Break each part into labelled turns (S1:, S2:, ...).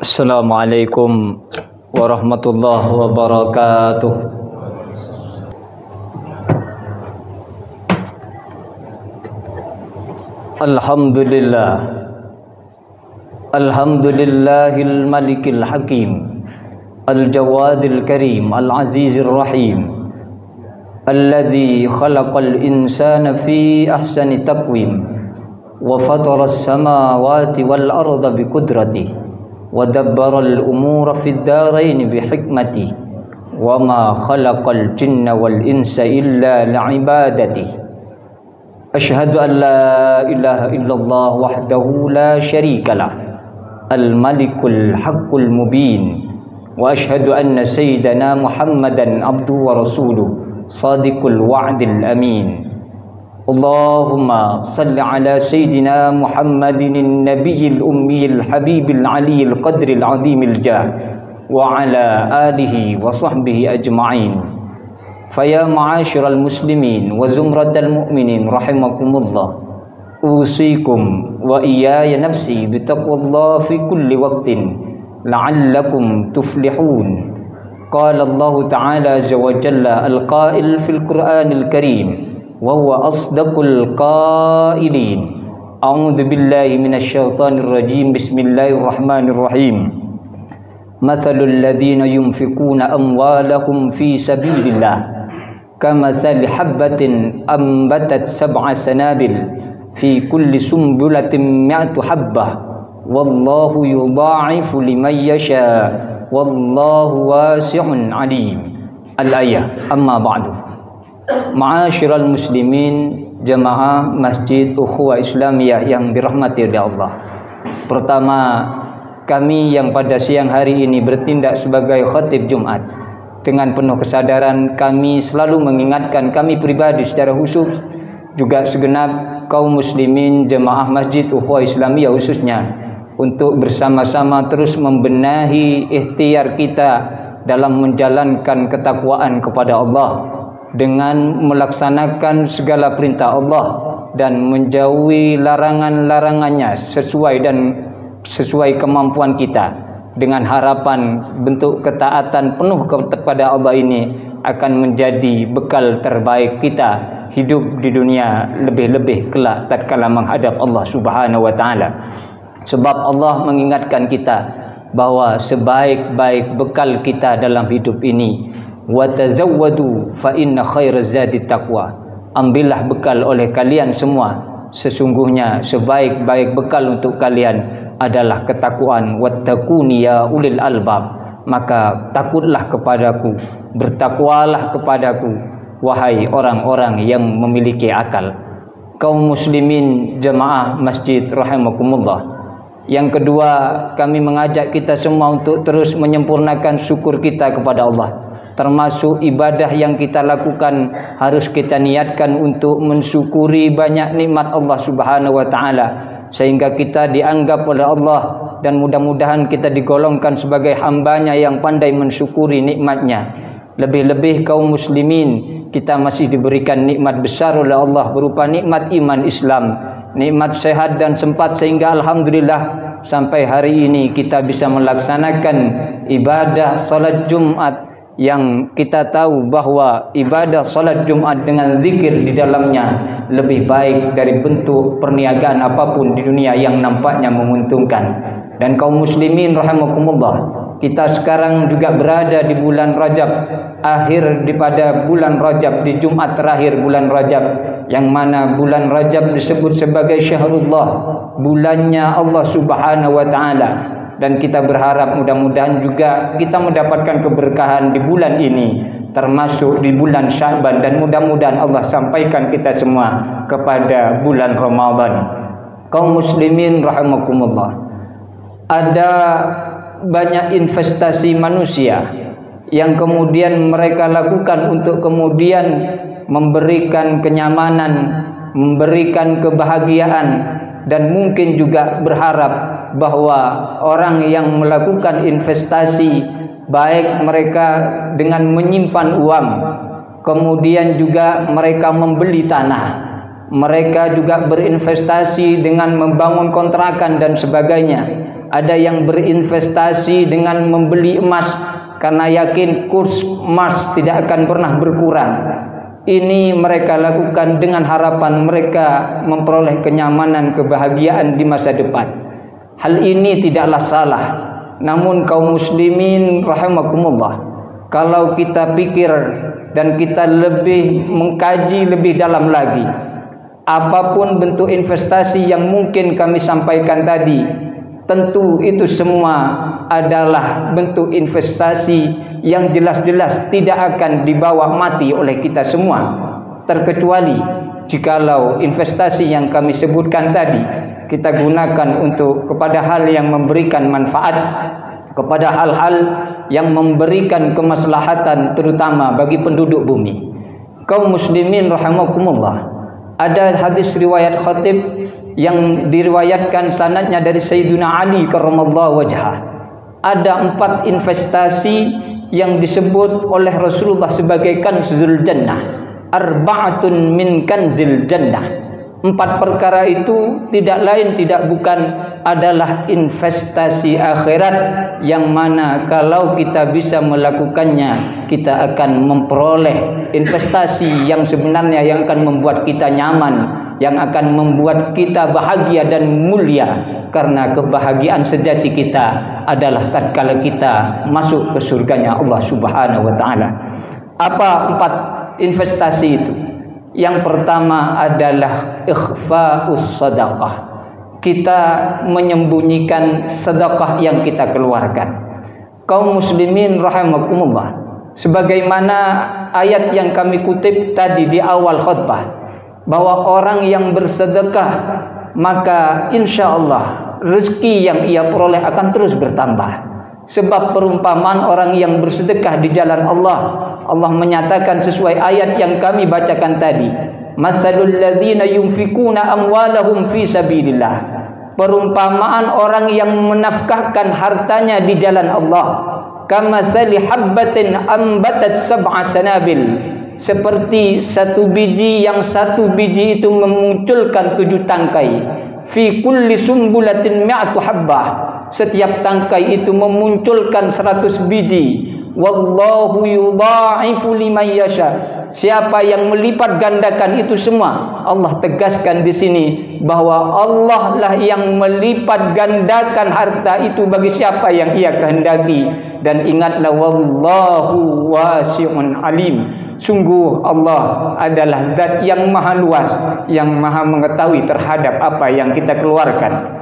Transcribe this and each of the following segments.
S1: Assalamualaikum warahmatullahi wabarakatuh. Alhamdulillah, alhamdulillahil malikil hakim, al-jawadil karim, al-azizir rahim, alladzi khalaqal insana fi ahsani taqwim wa fataras samawati wal arda bi qudratihi wa dabbaral umura fid dharain bi hikmatihi wa ma khalaqal jinna wal insa illa li'ibadatihi. Asyhadu an la ilaha illallah wahdahu la syarika lah, al-malikul haqqul mubin, wa asyhadu anna sayyidana Muhammadan abduhu wa rasuluh sadiqul wa'dil amin. Allahumma salli ala sayyidina Muhammadin nabiyil ummiyil habibil aliyil qadril azimil jah wa ala alihi wa sahbihi ajma'in. Faya ma'asyiral muslimin wa zumratal mu'minin rahimakumullah, usikum wa iyaya nafsi bitaqwallah fi kulli waqtin la'allakum tuflihun. Qala Allah ta'ala azza wa jalla al-qail fil Qur'anil karim wa huwa asdaqul qailin. A'udzu billahi minasyaitonir rajim. Bismillahirrahmanirrahim. Mathalul ladzina yunfikuna amwalahum fi sabilillah kamathali habbatin ambatat sab'a sanabil fi kulli sumbulatin mi'atu habbah wallahu yudha'ifu liman yasha wallahu wasi'un alim. Al-ayah. Amma ba'du. Ma'asyiral muslimin, jamaah Masjid Ukhuwah Islamiyah yang dirahmati oleh Allah. Pertama, kami yang pada siang hari ini bertindak sebagai khatib Jumat, dengan penuh kesadaran kami selalu mengingatkan kami pribadi secara khusus, juga segenap kaum muslimin jemaah Masjid Ukhuwah Islamiyah khususnya, untuk bersama-sama terus membenahi ikhtiar kita dalam menjalankan ketakwaan kepada Allah dengan melaksanakan segala perintah Allah dan menjauhi larangan-larangannya sesuai kemampuan kita, dengan harapan bentuk ketaatan penuh kepada Allah ini akan menjadi bekal terbaik kita hidup di dunia, lebih-lebih kelak tatkala menghadap Allah Subhanahu wa taala. Sebab Allah mengingatkan kita bahwa sebaik-baik bekal kita dalam hidup ini, wa tazawwadu fa inna khairaz zadi taqwa. Ambillah bekal oleh kalian semua, sesungguhnya sebaik-baik bekal untuk kalian adalah ketakwaan. Wattaquni ya ulil albab, maka takutlah kepadaku, bertakwalah kepadaku wahai orang-orang yang memiliki akal. Kaum muslimin jemaah masjid rahimakumullah. Yang kedua, kami mengajak kita semua untuk terus menyempurnakan syukur kita kepada Allah. Termasuk ibadah yang kita lakukan harus kita niatkan untuk mensyukuri banyak nikmat Allah Subhanahu wa taala, sehingga kita dianggap oleh Allah, dan mudah-mudahan kita digolongkan sebagai hambanya yang pandai mensyukuri nikmatnya. Lebih-lebih kaum muslimin, kita masih diberikan nikmat besar oleh Allah berupa nikmat iman Islam, nikmat sehat dan sempat, sehingga alhamdulillah sampai hari ini kita bisa melaksanakan ibadah salat Jumat, yang kita tahu bahwa ibadah salat Jumat dengan zikir di dalamnya lebih baik dari bentuk perniagaan apapun di dunia yang nampaknya menguntungkan. Dan kaum muslimin rahimakumullah, kita sekarang juga berada di bulan Rajab, akhir daripada bulan Rajab, di Jumat terakhir bulan Rajab, yang mana bulan Rajab disebut sebagai syahrullah, bulannya Allah Subhanahu wa taala. Dan kita berharap mudah-mudahan juga kita mendapatkan keberkahan di bulan ini, termasuk di bulan Sya'ban, dan mudah-mudahan Allah sampaikan kita semua kepada bulan Ramadan. Kaum muslimin rahimakumullah, ada banyak investasi manusia yang kemudian mereka lakukan untuk kemudian memberikan kenyamanan, memberikan kebahagiaan, dan mungkin juga berharap bahwa orang yang melakukan investasi, baik mereka dengan menyimpan uang, kemudian juga mereka membeli tanah, mereka juga berinvestasi dengan membangun kontrakan dan sebagainya, ada yang berinvestasi dengan membeli emas karena yakin kurs emas tidak akan pernah berkurang. Ini mereka lakukan dengan harapan mereka memperoleh kenyamanan, kebahagiaan di masa depan. Hal ini tidaklah salah. Namun kaum muslimin rahimakumullah, kalau kita pikir dan kita lebih mengkaji lebih dalam lagi, apapun bentuk investasi yang mungkin kami sampaikan tadi, tentu itu semua adalah bentuk investasi yang jelas-jelas tidak akan dibawa mati oleh kita semua, terkecuali jikalau investasi yang kami sebutkan tadi kita gunakan untuk kepada hal yang memberikan manfaat, kepada hal-hal yang memberikan kemaslahatan terutama bagi penduduk bumi. Kaum muslimin rahimakumullah, ada hadis riwayat Khatib yang diriwayatkan sanadnya dari Sayyidina Ali karramallahu wajhah. Ada 4 investasi yang disebut oleh Rasulullah sebagai kanzul jannah. Arba'atun min kanzil jannah. 4 perkara itu tidak lain tidak bukan adalah investasi akhirat, yang mana kalau kita bisa melakukannya kita akan memperoleh investasi yang sebenarnya yang akan membuat kita nyaman, yang akan membuat kita bahagia dan mulia, karena kebahagiaan sejati kita adalah tatkala kita masuk ke surganya Allah Subhanahu wa taala. Apa 4 investasi itu? Yang pertama adalah ikhfa'us sadaqah. Kita menyembunyikan sedekah yang kita keluarkan. Kaum muslimin rahimakumullah, sebagaimana ayat yang kami kutip tadi di awal khutbah, bahwa orang yang bersedekah maka insya Allah rezeki yang ia peroleh akan terus bertambah. Sebab perumpamaan orang yang bersedekah di jalan Allah, Allah menyatakan sesuai ayat yang kami bacakan tadi, masalul ladzina yunfikuna amwalahum fi sabilillah. Perumpamaan orang yang menafkahkan hartanya di jalan Allah, kamasali habbatin ambatat sab'a sanabil, seperti satu biji yang satu biji itu memunculkan 7 tangkai. Fi kulli sumbulatin mi'atu habbah, setiap tangkai itu memunculkan 100 biji. Wallahu yudha'ifu liman yasha. Siapa yang melipat gandakan itu semua, Allah tegaskan di sini bahwa Allah lah yang melipat gandakan harta itu bagi siapa yang ia kehendaki. Dan ingatlah, wallahu wasi'un alim. Sungguh Allah adalah zat yang maha luas, yang maha mengetahui terhadap apa yang kita keluarkan.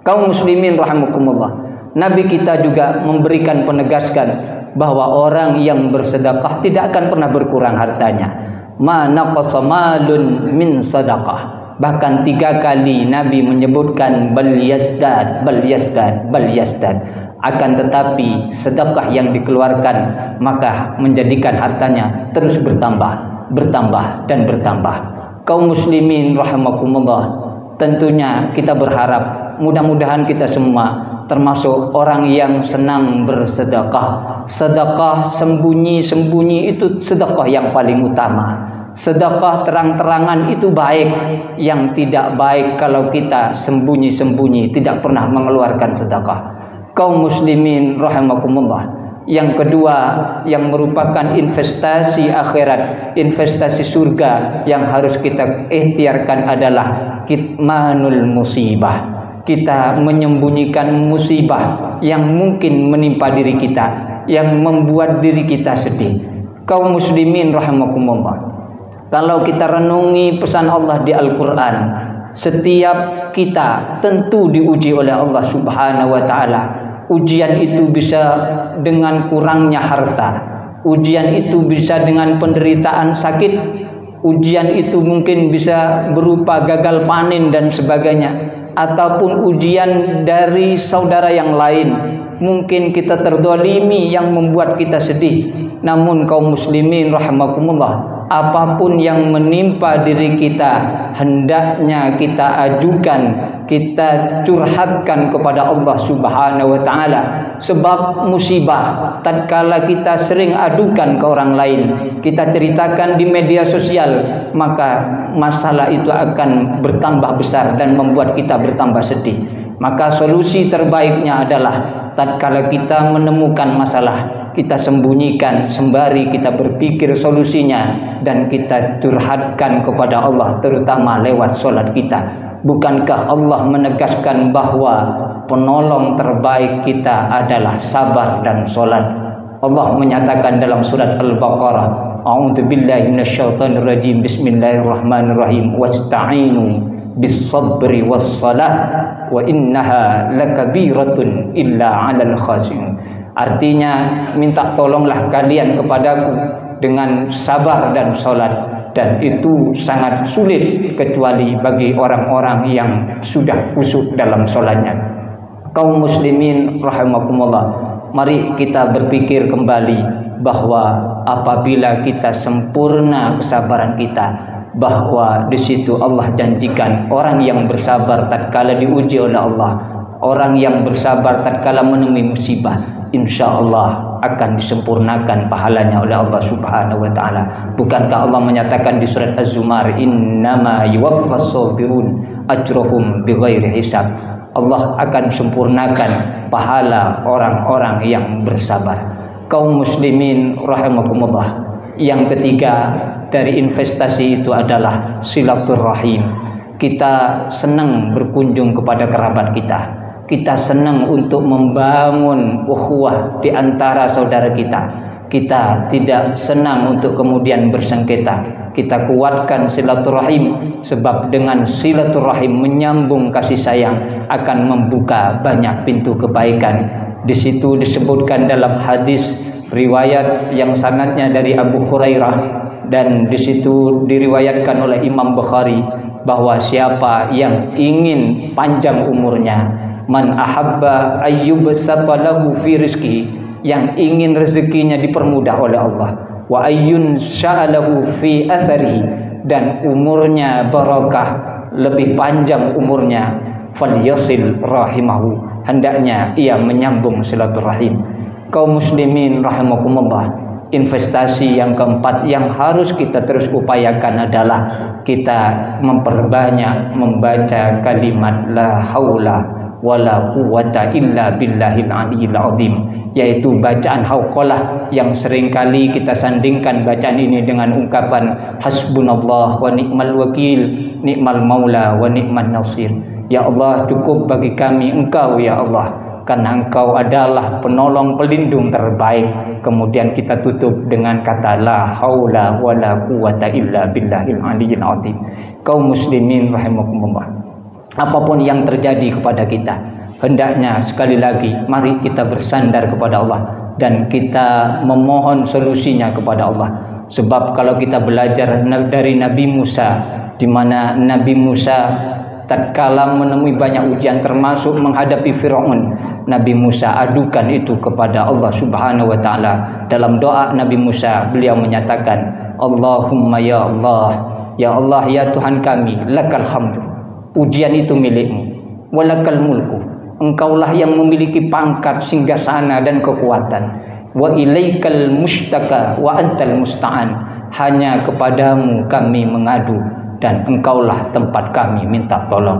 S1: Kaum muslimin rahimakumullah, Nabi kita juga memberikan penegaskan bahwa orang yang bersedekah tidak akan pernah berkurang hartanya. Ma naqasa malun min sedekah. Bahkan 3 kali Nabi menyebutkan bal yazdad, bal yazdad, bal yazdad. Akan tetapi sedekah yang dikeluarkan maka menjadikan hartanya terus bertambah, bertambah dan bertambah. Kaum muslimin rahimakumullah, tentunya kita berharap mudah-mudahan kita semua termasuk orang yang senang bersedekah. Sedekah sembunyi-sembunyi itu sedekah yang paling utama. Sedekah terang-terangan itu baik. Yang tidak baik kalau kita sembunyi-sembunyi, tidak pernah mengeluarkan sedekah. Kaum muslimin rahimakumullah, yang kedua yang merupakan investasi akhirat, investasi surga yang harus kita ikhtiarkan adalah kitmanul musibah. Kita menyembunyikan musibah yang mungkin menimpa diri kita, yang membuat diri kita sedih. Kaum muslimin rahimakumullah, kalau kita renungi pesan Allah di Al-Quran, setiap kita tentu diuji oleh Allah Subhanahu wa ta'ala. Ujian itu bisa dengan kurangnya harta, ujian itu bisa dengan penderitaan sakit, ujian itu mungkin bisa berupa gagal panen dan sebagainya, ataupun ujian dari saudara yang lain. Mungkin kita terdolimi yang membuat kita sedih. Namun kaum muslimin rahimakumullah, apapun yang menimpa diri kita hendaknya kita ajukan, kita curhatkan kepada Allah Subhanahu wa ta'ala. Sebab musibah tatkala kita sering adukan ke orang lain, kita ceritakan di media sosial, maka masalah itu akan bertambah besar dan membuat kita bertambah sedih. Maka solusi terbaiknya adalah tatkala kita menemukan masalah, kita sembunyikan sembari kita berpikir solusinya dan kita curhatkan kepada Allah, terutama lewat sholat kita. Bukankah Allah menegaskan bahwa penolong terbaik kita adalah sabar dan sholat? Allah menyatakan dalam surat Al-Baqarah, A'udzubillahi minasyaitonir rajim, Bismillahirrahmanirrahim, wasta'inu bis-sabri was-salah wa innaha lakabiratun illa 'alal khashin. Artinya, minta tolonglah kalian kepadaku dengan sabar dan sholat, dan itu sangat sulit kecuali bagi orang-orang yang sudah khusyuk dalam sholatnya. Kaum muslimin rahimakumullah, mari kita berpikir kembali bahwa apabila kita sempurna kesabaran kita, bahwa di situ Allah janjikan orang yang bersabar tatkala diuji oleh Allah, orang yang bersabar tatkala menemui musibah, insya Allah akan disempurnakan pahalanya oleh Allah Subhanahu wa taala. Bukankah Allah menyatakan di surat Az-Zumar, innama yuwaffas sabirun ajrahum bighairi hisab. Allah akan sempurnakan pahala orang-orang yang bersabar. Kaum muslimin rahimakumullah, yang ketiga dari investasi itu adalah silaturahim. Kita senang berkunjung kepada kerabat kita. Kita senang untuk membangun ukhuwah di antara saudara kita. Kita tidak senang untuk kemudian bersengketa. Kita kuatkan silaturahim, sebab dengan silaturahim menyambung kasih sayang akan membuka banyak pintu kebaikan. Di situ disebutkan dalam hadis riwayat yang sanadnya dari Abu Hurairah, dan di situ diriwayatkan oleh Imam Bukhari bahwa siapa yang ingin panjang umurnya, man ahabba ayyubsata lahu fi rizqihi, yang ingin rezekinya dipermudah oleh Allah, wa ayyun sya'alahu fi atharihi, dan umurnya barakah, lebih panjang umurnya, falyasil rahimahu, hendaknya ia menyambung silaturahim. Kaum muslimin rahimakumullah, investasi yang keempat yang harus kita terus upayakan adalah kita memperbanyak membaca kalimat la haula wala quwata illa billahil aliyil azim, yaitu bacaan hauqalah yang seringkali kita sandingkan bacaan ini dengan ungkapan hasbunallah wa ni'mal wakil, ni'mal maula wa ni'man nasir. Ya Allah, cukup bagi kami Engkau ya Allah, karena Engkau adalah penolong pelindung terbaik. Kemudian kita tutup dengan kata la haula wala quwata illa billahil aliyil azim. Kaum muslimin rahimakumullah, apapun yang terjadi kepada kita, hendaknya sekali lagi mari kita bersandar kepada Allah dan kita memohon solusinya kepada Allah. Sebab kalau kita belajar dari Nabi Musa, di mana Nabi Musa tatkala menemui banyak ujian termasuk menghadapi Firaun, Nabi Musa adukan itu kepada Allah Subhanahu wa taala. Dalam doa Nabi Musa, beliau menyatakan, Allahumma ya Allah, ya Allah ya Tuhan kami, lakal hamdu, pujian itu milikmu, walakal mulku, Engkaulah yang memiliki pangkat, singgasana dan kekuatan, wa ilaikal mustaka wa antal musta'an, hanya kepadamu kami mengadu dan Engkaulah tempat kami minta tolong.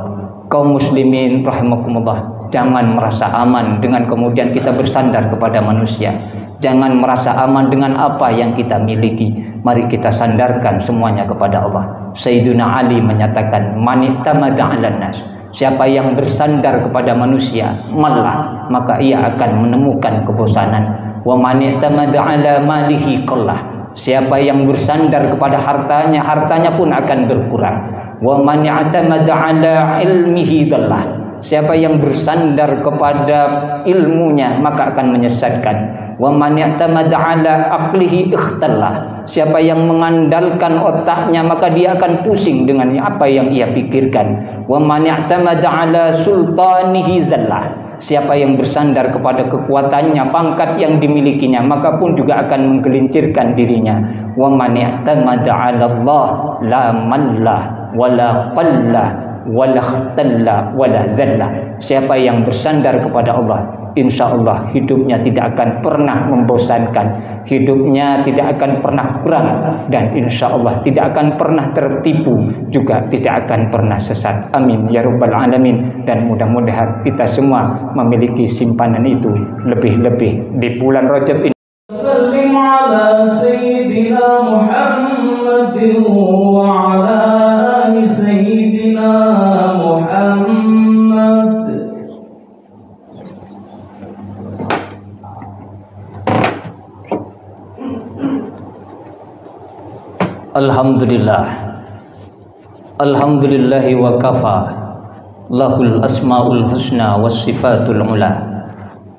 S1: Kaum muslimin rahimakumullah, jangan merasa aman dengan kemudian kita bersandar kepada manusia. Jangan merasa aman dengan apa yang kita miliki. Mari kita sandarkan semuanya kepada Allah. Sayyiduna Ali menyatakan, man i'tamada 'alan nas, siapa yang bersandar kepada manusia, malah maka ia akan menemukan kebosanan. Wa man i'tamada 'ala malihi qallah, siapa yang bersandar kepada hartanya, hartanya pun akan berkurang. Wa man i'tamada 'ala ilmihi dallah, siapa yang bersandar kepada ilmunya maka akan menyesatkan. Wa man i'tamada 'ala aqlihi ikhtallah, siapa yang mengandalkan otaknya maka dia akan pusing dengan apa yang ia pikirkan. Wa man i'tamada 'ala sultanihi zallah, siapa yang bersandar kepada kekuatannya, pangkat yang dimilikinya, maka pun juga akan menggelincirkan dirinya. Wa man i'tamada 'ala Allah la mallah wala qallah wala ikhtalla wala zalla. Siapa yang bersandar kepada Allah, insya Allah hidupnya tidak akan pernah membosankan, hidupnya tidak akan pernah kurang, dan insya Allah tidak akan pernah tertipu, juga tidak akan pernah sesat. Amin ya rabbal alamin. Dan mudah-mudahan kita semua memiliki simpanan itu, lebih-lebih di bulan Rajab ini.
S2: Sallim ala sayyidina Muhammadin wa ala ali sayyidina Muhammad.
S1: Alhamdulillah, alhamdulillahi wa kafa, lahul asmaul husna was sifatul ula.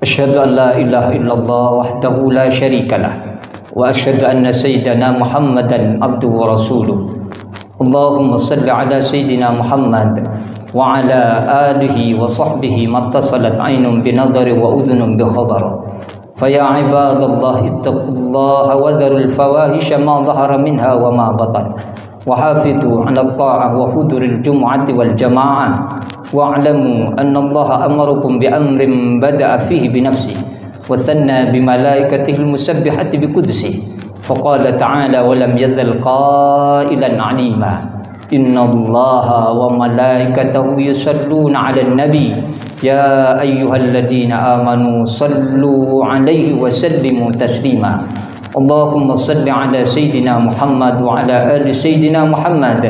S1: Asyhadu an la ilaha illallah wahdahu la syarikalah, wa asyhadu anna sayyidana Muhammadan abduhu wa rasuluh. Allahumma salli ala sayyidina Muhammad wa ala alihi wa sahbihi mattasalat aynun binadari wa udhunun bi khabar. فيا عباد الله اتقوا الله وذروا الفواحش ما ظهر منها وما بطن وحافظوا على الطاعة وحضور الجمعة والجماعة واعلموا أن الله أمركم بأمر بدأ فيه بنفسه وثنى بملائكته المسبحة بقدسه فقال تعالى ولم يزل قائلا عليما إن الله وملائكته يصلون على النبي يا أيها الذين آمنوا صلوا عليه وسلموا تسليما اللهم صل على سيدنا محمد وعلى آل سيدنا محمد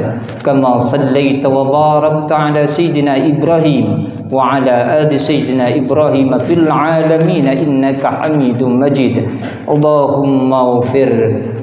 S1: كما صليت وباركت على سيدنا إبراهيم وعلى آل سيدنا إبراهيم في العالمين إنك حميد مجيد اللهم اغفر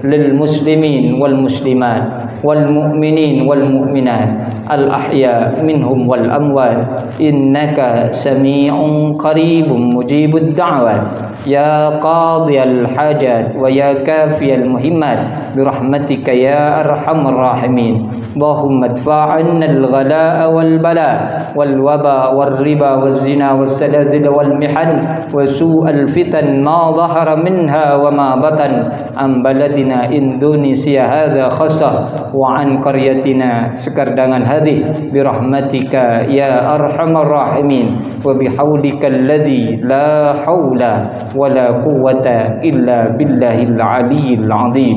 S1: للمسلمين والمسلمات والمؤمنين والمؤمنات الأحياء منهم والأموات إنك سميع قريب مجيب الدعوات يا قاضي الحاجات ويا كافي المهمات برحمتك يا أرحم الراحمين اللهم ادفع عنا الغلاء والبلاء والوباء والربا والزنا والسلاسل والمحن وسوء الفتن ما ظهر منها وما بطن عن بلدنا إندونيسيا هذا خاصة وعن قريتنا سكردانgan هذه برحمتك يا أرحم الراحمين وبحولك الذي لا حول ولا قوة إلا بالله العلي العظيم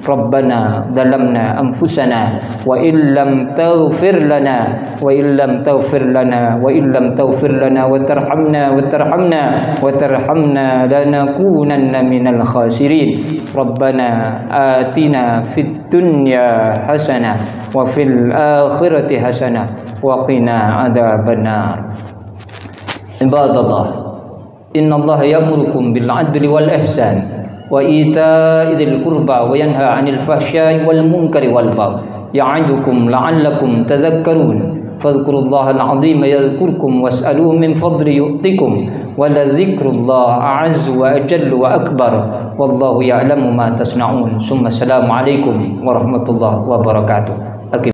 S1: ربنا ظلمنا أنفسنا وإن لم تغفر لنا وترحمنا لنكونن من الخاسرين ربنا آتنا في الدنيا حسنة وفي الآخرة حسنة وقنا عذاب النار عباد الله إن الله يأمركم بالعدل والإحسان وإيتاء ذي القربى وينهى عن الفحشاء والمنكر والبغي يعظكم لعلكم تذكرون فاذكروا الله العظيم يذكركم واسألوه من فضل يؤتكم ولذكر الله أعز وأجل وأكبر والله يعلم ما تصنعون ثم السلام عليكم ورحمة الله وبركاته.